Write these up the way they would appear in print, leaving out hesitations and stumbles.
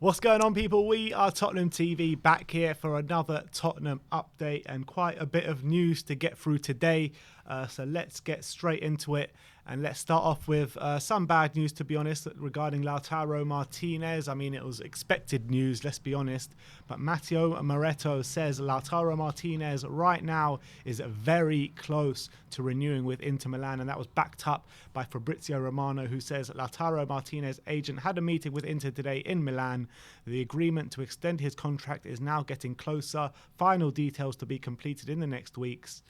What's going on, people? We are Tottenham TV, back here for another Tottenham update and quite a bit of news to get through today. So let's get straight into it, and let's start off with some bad news, to be honest, regarding Lautaro Martinez. I mean, it was expected news, let's be honest, but Matteo Moretto says Lautaro Martinez right now is very close to renewing with Inter Milan, and that was backed up by Fabrizio Romano, who says Lautaro Martinez's agent had a meeting with Inter today in Milan. The agreement to extend his contract is now getting closer. Final details to be completed in the next weeks.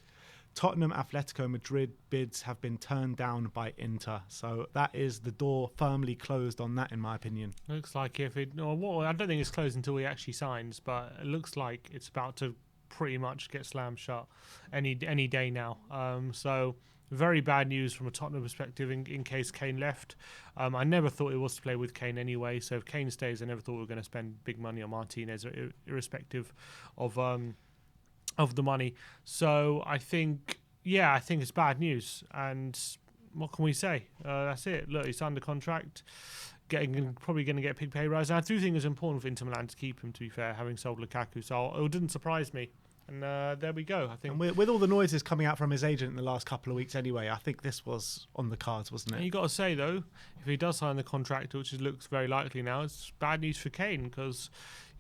Tottenham Atletico Madrid bids have been turned down by Inter. So that is the door firmly closed on that, in my opinion. Looks like I don't think it's closed until he actually signs, but it looks like it's about to pretty much get slammed shut any day now. So very bad news from a Tottenham perspective in case Kane left. I never thought it was to play with Kane anyway, so if Kane stays, I never thought we were going to spend big money on Martinez, irrespective of the money. So I think it's bad news, and what can we say? That's it. Look, he signed the contract, probably going to get a big pay rise. And I do think it's important for Inter Milan to keep him, to be fair, having sold Lukaku, so it didn't surprise me. And there we go. I think, and with all the noises coming out from his agent in the last couple of weeks anyway, I think this was on the cards, wasn't it? And you got to say, though, if he does sign the contract, which looks very likely now, it's bad news for Kane, because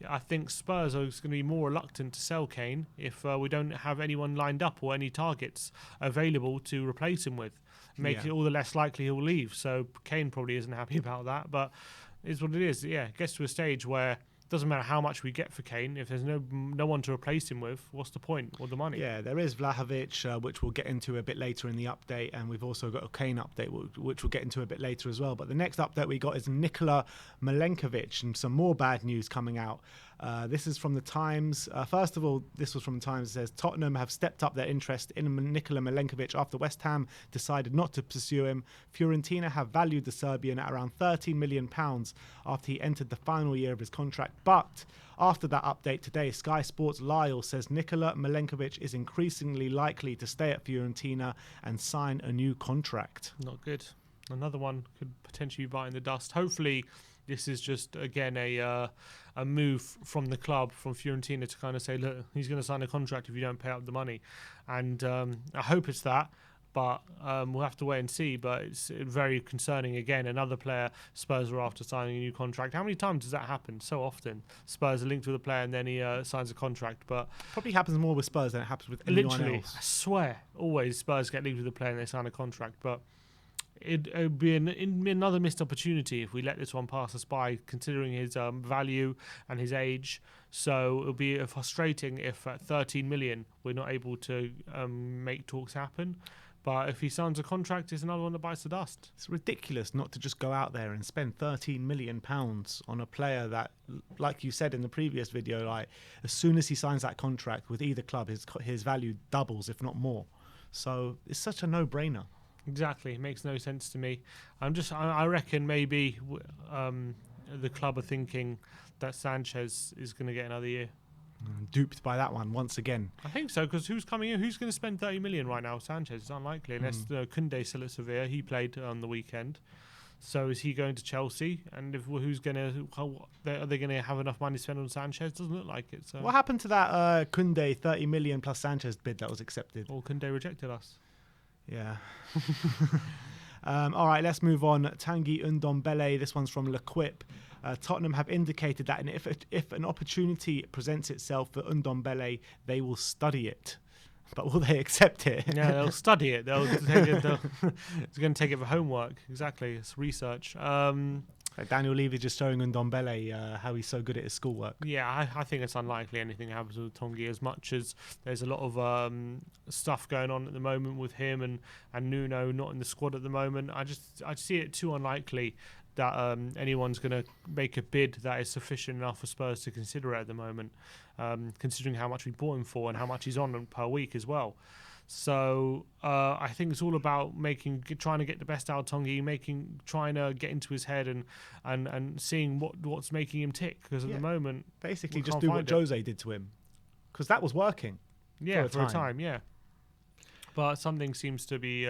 I think Spurs are going to be more reluctant to sell Kane if we don't have anyone lined up or any targets available to replace him with. Make it all the less likely he'll leave. So Kane probably isn't happy about that, but it's what it is. Yeah, it gets to a stage where doesn't matter how much we get for Kane. If there's no one to replace him with, what's the point or the money? Yeah, there is Vlahovic, which we'll get into a bit later in the update, and we've also got a Kane update, which we'll get into a bit later as well. But the next update we got is Nikola Milenkovic, and some more bad news coming out. This is from the Times. First of all, this was from the Times. It says Tottenham have stepped up their interest in Nikola Milenkovic after West Ham decided not to pursue him. Fiorentina have valued the Serbian at around £13 million after he entered the final year of his contract. But after that update today, Sky Sports Lyle says Nikola Milenkovic is increasingly likely to stay at Fiorentina and sign a new contract. Not good. Another one could potentially be biting the dust. Hopefully, this is just, again, a move from the club, from Fiorentina, to kind of say, look, he's going to sign a contract if you don't pay up the money. And I hope it's that, but we'll have to wait and see. But it's very concerning. Again, another player Spurs are after signing a new contract. How many times does that happen? So often. Spurs are linked with a player and then he signs a contract. But probably happens more with Spurs than it happens with anyone else. I swear, always Spurs get linked with a player and they sign a contract. But it would be another missed opportunity if we let this one pass us by, considering his value and his age. So it would be frustrating if at 13 million we're not able to make talks happen. But if he signs a contract, it's another one that bites the dust. It's ridiculous not to just go out there and spend £13 million on a player that, like you said in the previous video, like as soon as he signs that contract with either club, his value doubles, if not more. So it's such a no-brainer. Exactly, it makes no sense to me. I reckon maybe the club are thinking that Sanchez is going to get another year. Duped by that one once again. I think so, because who's coming in? Who's going to spend 30 million right now? Sanchez is unlikely, unless Koundé's still at Sevilla. He played on the weekend. So is he going to Chelsea? And are they going to have enough money to spend on Sanchez? Doesn't look like it. So what happened to that Koundé 30 million plus Sanchez bid that was accepted? Well, Koundé rejected us. Yeah. All right, let's move on. Tanguy Ndombele, this one's from L'Equipe. Tottenham have indicated that if an opportunity presents itself for Ndombele, they will study it. But will they accept it? Yeah, they'll study it. It's going to take it for homework. Exactly, it's research. Daniel Levy just showing Ndombele how he's so good at his schoolwork. Yeah, I think it's unlikely anything happens with Tanguy, as much as there's a lot of stuff going on at the moment with him and Nuno not in the squad at the moment. I see it too unlikely that anyone's going to make a bid that is sufficient enough for Spurs to consider it at the moment, considering how much we bought him for and how much he's on per week as well. So I think it's all about trying to get the best out of Tanguy, trying to get into his head and seeing what's making him tick. Because at the moment, basically just do what Jose did to him, because that was working. Yeah, for a time. Yeah. But something seems to be,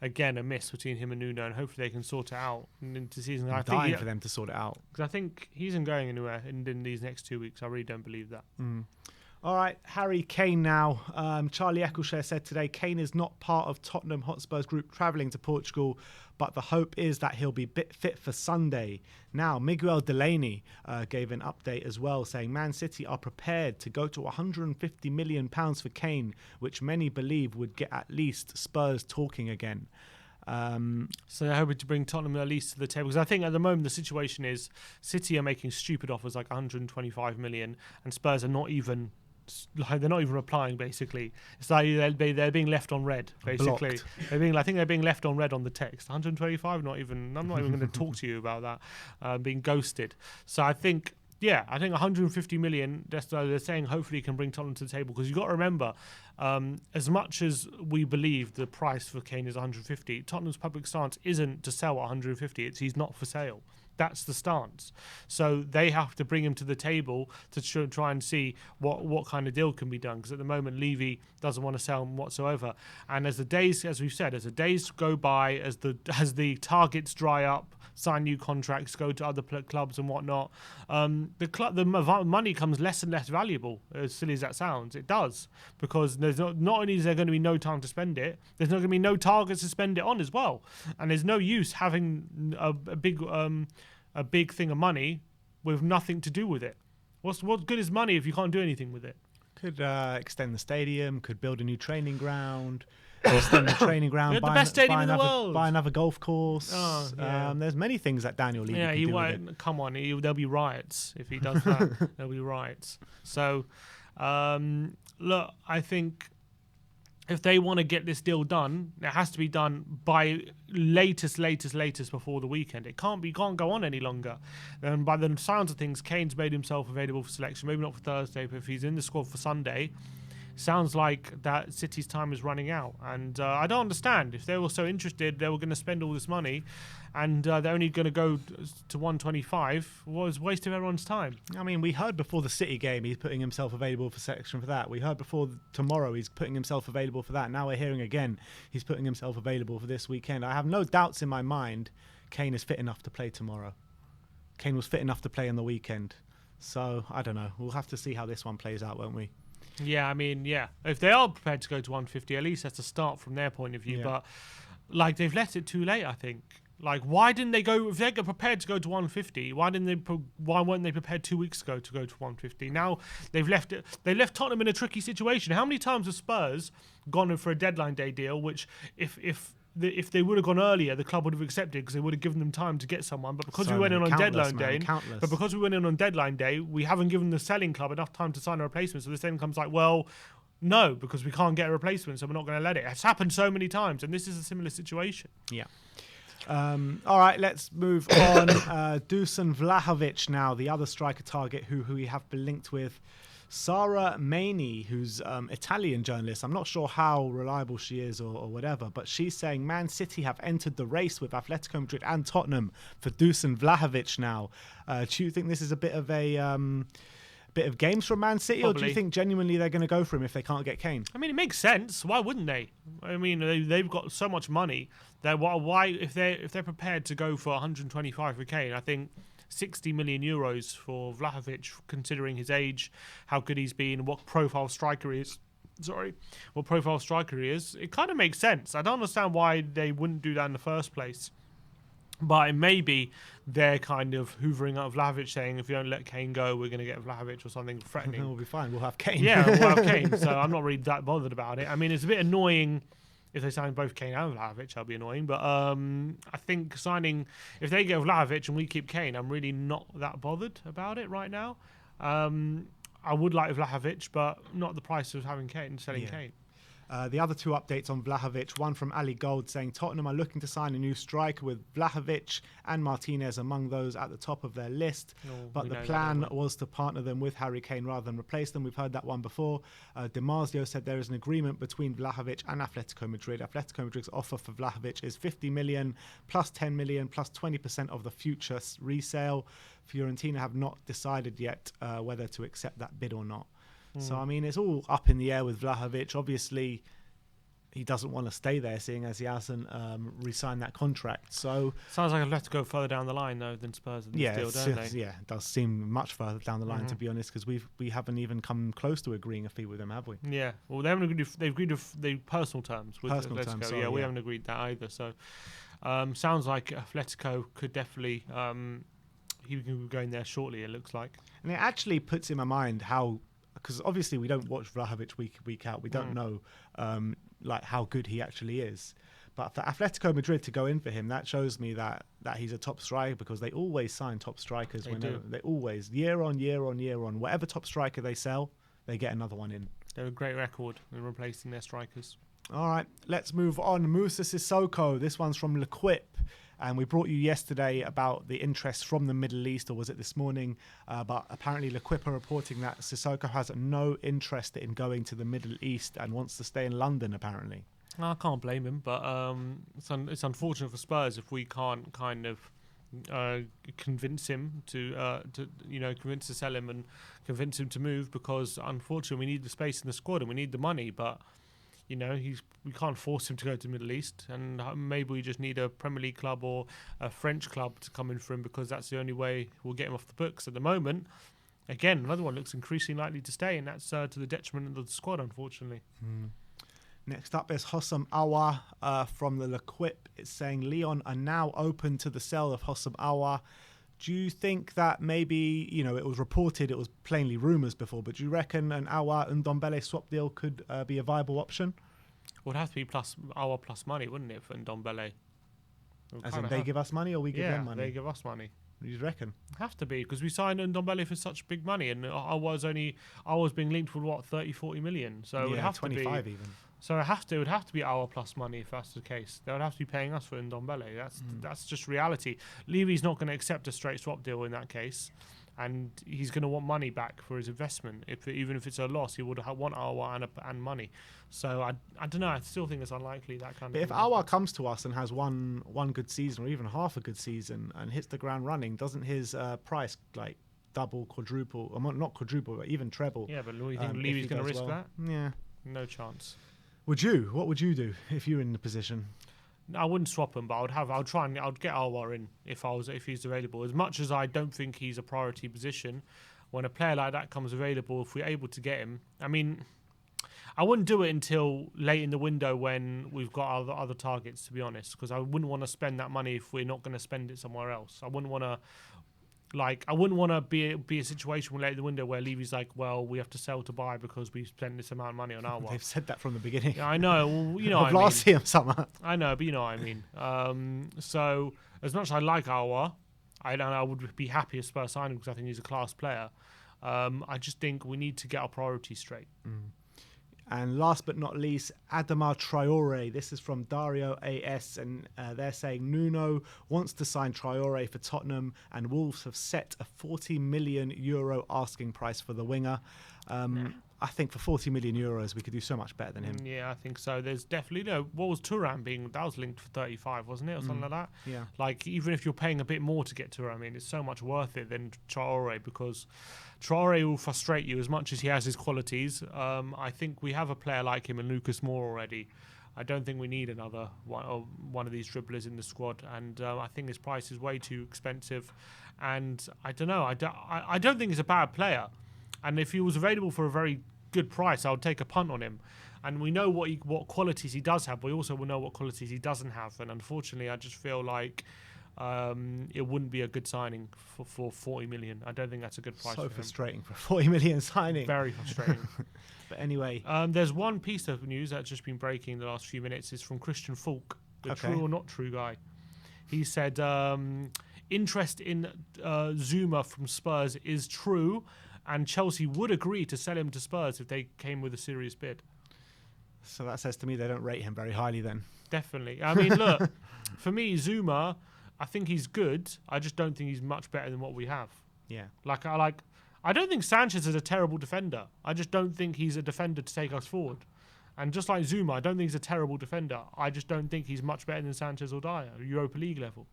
again, a miss between him and Nuno, and hopefully they can sort it out into the season. I'm dying for them to sort it out. Because I think he isn't going anywhere in these next 2 weeks. I really don't believe that. All right, Harry Kane now. Charlie Eccleshare said today, Kane is not part of Tottenham Hotspur's group travelling to Portugal, but the hope is that he'll be fit for Sunday. Now, Miguel Delaney gave an update as well, saying Man City are prepared to go to £150 million for Kane, which many believe would get at least Spurs talking again. So they're hoping to bring Tottenham at least to the table, because I think at the moment the situation is City are making stupid offers like 125 million, and Spurs are not even replying. Basically, it's like they're being left on red. Basically, I think they're being left on red on the text. 125, I'm not even going to talk to you about that. Being ghosted. So I think 150 million. They're saying hopefully can bring Tottenham to the table, because you've got to remember, as much as we believe the price for Kane is 150, Tottenham's public stance isn't to sell at 150. It's he's not for sale. That's the stance. So they have to bring him to the table to try and see what kind of deal can be done. Because at the moment, Levy doesn't want to sell him whatsoever. And as the days go by, as the targets dry up, sign new contracts, go to other clubs and whatnot, the money comes less and less valuable. As silly as that sounds, it does, because there's not only is there going to be no time to spend it, there's not going to be no targets to spend it on as well, and there's no use having a big thing of money with nothing to do with it. What good is money if you can't do anything with it? Could extend the stadium, could build a new training ground, extend the training ground, the best stadium in the world, buy another golf course. There's many things that Daniel Levy can do with it. Come on, there'll be riots if he does that. There'll be riots. So, look, I think if they want to get this deal done, it has to be done by latest before the weekend. It can't go on any longer. And by the sounds of things, Kane's made himself available for selection. Maybe not for Thursday, but if he's in the squad for Sunday, sounds like that City's time is running out. And I don't understand. If they were so interested, they were going to spend all this money, and they're only going to go to 125. What was a waste of everyone's time? I mean, we heard before the City game he's putting himself available for selection for that. We heard before tomorrow he's putting himself available for that. Now we're hearing again he's putting himself available for this weekend. I have no doubts in my mind Kane is fit enough to play tomorrow. Kane was fit enough to play on the weekend. So, I don't know. We'll have to see how this one plays out, won't we? Yeah, I mean, yeah. If they are prepared to go to 150, at least that's a start from their point of view. Yeah. But, they've left it too late, I think. Why didn't they go? If they're prepared to go to 150, why weren't they prepared 2 weeks ago to go to 150? Now they've left it. They left Tottenham in a tricky situation. How many times have Spurs gone in for a deadline day deal, which if they would have gone earlier, the club would have accepted, because they would have given them time to get someone. But because we went in on deadline day, we haven't given the selling club enough time to sign a replacement. So the selling club's like, well, no, because we can't get a replacement, so we're not going to let it. It's happened so many times, and this is a similar situation. Yeah. All right, let's move on. Dusan Vlahovic now, the other striker target who we have been linked with. Sara Maini, who's Italian journalist. I'm not sure how reliable she is or whatever, but she's saying Man City have entered the race with Atletico Madrid and Tottenham for Dusan Vlahovic now. Do you think this is a bit of games from Man City, Probably. Or do you think genuinely they're going to go for him if they can't get Kane? I mean, it makes sense. Why wouldn't they? I mean, they've got so much money that why if they're prepared to go for 125 for Kane, I think 60 million euros for Vlahovic, considering his age, how good he's been, what profile striker he is. It kind of makes sense. I don't understand why they wouldn't do that in the first place. But maybe they're kind of hoovering up Vlahovic, saying, if you don't let Kane go, we're going to get Vlahovic or something threatening. We'll be fine. We'll have Kane. Yeah, we'll have Kane. So I'm not really that bothered about it. I mean, it's a bit annoying if they sign both Kane and Vlahovic. That'll be annoying. But I think if they get Vlahovic and we keep Kane, I'm really not that bothered about it right now. I would like Vlahovic, but not the price of having selling Kane. The other two updates on Vlahovic, one from Ali Gold saying Tottenham are looking to sign a new striker with Vlahovic and Martinez among those at the top of their list. But the plan was to partner them with Harry Kane rather than replace them. We've heard that one before. Dimarzio said there is an agreement between Vlahovic and Atletico Madrid. Atletico Madrid's offer for Vlahovic is 50 million plus 10 million plus 20% of the future resale. Fiorentina have not decided yet whether to accept that bid or not. So, I mean, it's all up in the air with Vlahovic. Obviously, he doesn't want to stay there, seeing as he hasn't re-signed that contract. So sounds like Atletico further down the line though than Spurs in this deal, don't they? Yeah, it does seem much further down the line to be honest, because we haven't even come close to agreeing a fee with them, have we? Yeah, well, they haven't agreed. They've agreed the personal terms with Personal Atletico. terms, sorry, yeah, we haven't agreed that either. So, sounds like Atletico could definitely he can be going there shortly. It looks like, and it actually puts in my mind how, because obviously we don't watch Vlahovic week out. We don't know like how good he actually is. But for Atletico Madrid to go in for him, that shows me that he's a top striker, because they always sign top strikers. They always, year on year on year on, whatever top striker they sell, they get another one in. They're a great record in replacing their strikers. All right, let's move on. Musa Sissoko, this one's from L'Equipe. And we brought you yesterday about the interest from the Middle East, or was it this morning? But apparently L'Equipe are reporting that Sissoko has no interest in going to the Middle East and wants to stay in London, apparently. I can't blame him, but it's unfortunate for Spurs if we can't kind of convince him to convince to sell him and convince him to move, because unfortunately we need the space in the squad and we need the money, but we can't force him to go to the Middle East, and maybe we just need a Premier League club or a French club to come in for him, because that's the only way we'll get him off the books at the moment. Again, another one looks increasingly likely to stay, and that's to the detriment of the squad, unfortunately. Next up is Hossam Aouar from the L'Equipe. It's saying Lyon are now open to the sale of Hossam Aouar. Do you think that maybe, it was reported, it was plainly rumours before, but do you reckon an Aouar and Ndombele swap deal could be a viable option? It would have to be Aouar plus money, wouldn't it, for Ndombele? As in they give us money or we give them money? Yeah, they give us money. You reckon? Have to be, because we signed Ndombele for such big money, and I was being linked with 30-40 million, so it would have 25 to be, even. So it would have to be Aouar plus money if that's the case. They would have to be paying us for Ndombele. That's just reality. Levy's not going to accept a straight swap deal in that case, and he's going to want money back for his investment. Even if it's a loss, he would want Aouar and money. So I don't know. I still think it's unlikely that kind of. But if Aouar comes to us and has one good season or even half a good season and hits the ground running, doesn't his price like double, quadruple, or not quadruple, but even treble? Yeah, but you think Levy's going to risk that? Yeah, no chance. What would you do if you were in the position? I wouldn't swap him, but I'd get Aouar in if he's available. As much as I don't think he's a priority position, when a player like that comes available, if we're able to get him, I mean, I wouldn't do it until late in the window when we've got other targets, to be honest, because I wouldn't want to spend that money if we're not going to spend it somewhere else. I wouldn't want to be a situation late in the window where Levy's like, well, we have to sell to buy because we spent this amount of money on Aouar. They've said that from the beginning. Yeah, I know. Well, of last year summer. I know, but you know what I mean. So as much as I like Aouar, I would be happy as Spurs signing because I think he's a class player. I just think we need to get our priorities straight. And last but not least, Adama Traore. This is from Dario AS, and they're saying Nuno wants to sign Traore for Tottenham, and Wolves have set a €40 million asking price for the winger. I think for €40 million, we could do so much better than him. Yeah, I think so. There's definitely what was Thuram that was linked for 35, wasn't it, or something like that? Yeah. Like even if you're paying a bit more to get Thuram, it's so much worth it than Traore, because Traore will frustrate you as much as he has his qualities. I think we have a player like him in Lucas Moore already. I don't think we need another one of these dribblers in the squad, and I think his price is way too expensive. And I don't know. I don't think he's a bad player. And if he was available for a very good price, I would take a punt on him. And we know what qualities he does have, but we also will know what qualities he doesn't have. And unfortunately, I just feel like it wouldn't be a good signing for 40 million. I don't think that's a good price. So frustrating for a 40 million signing. Very frustrating. But anyway, there's one piece of news that's just been breaking the last few minutes. It's from Christian Falk, the true or not true guy. He said interest in Zuma from Spurs is true, and Chelsea would agree to sell him to Spurs if they came with a serious bid. So that says to me they don't rate him very highly then. Definitely. I mean, look, for me, Zuma, I think he's good. I just don't think he's much better than what we have. Yeah. I don't think Sanchez is a terrible defender. I just don't think he's a defender to take us forward. And just like Zuma, I don't think he's a terrible defender. I just don't think he's much better than Sanchez or Dyer, Europa League level.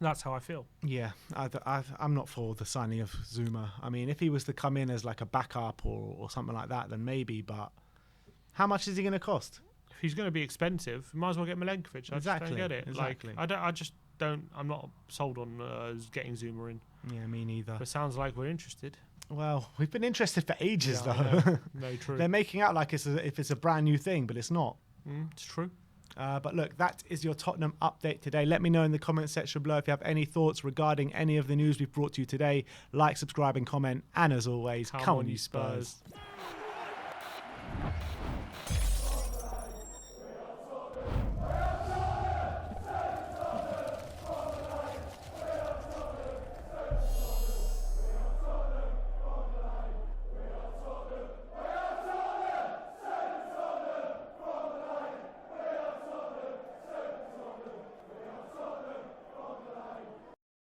That's how I feel. Yeah, I'm not for the signing of Zuma. I mean, if he was to come in as like a backup or something like that, then maybe. But how much is he going to cost? if he's going to be expensive, you might as well get Milenkovic. I just don't get it. Exactly. Like, I just don't. I'm not sold on getting Zuma in. Yeah, me neither. But it sounds like we're interested. Well, we've been interested for ages, Yeah, though. No, true. They're making out like if it's a brand new thing, but it's not. It's true. But look, that is your Tottenham update today. Let me know in the comment section below if you have any thoughts regarding any of the news we've brought to you today. Like, subscribe, and comment. And as always, come on, you Spurs.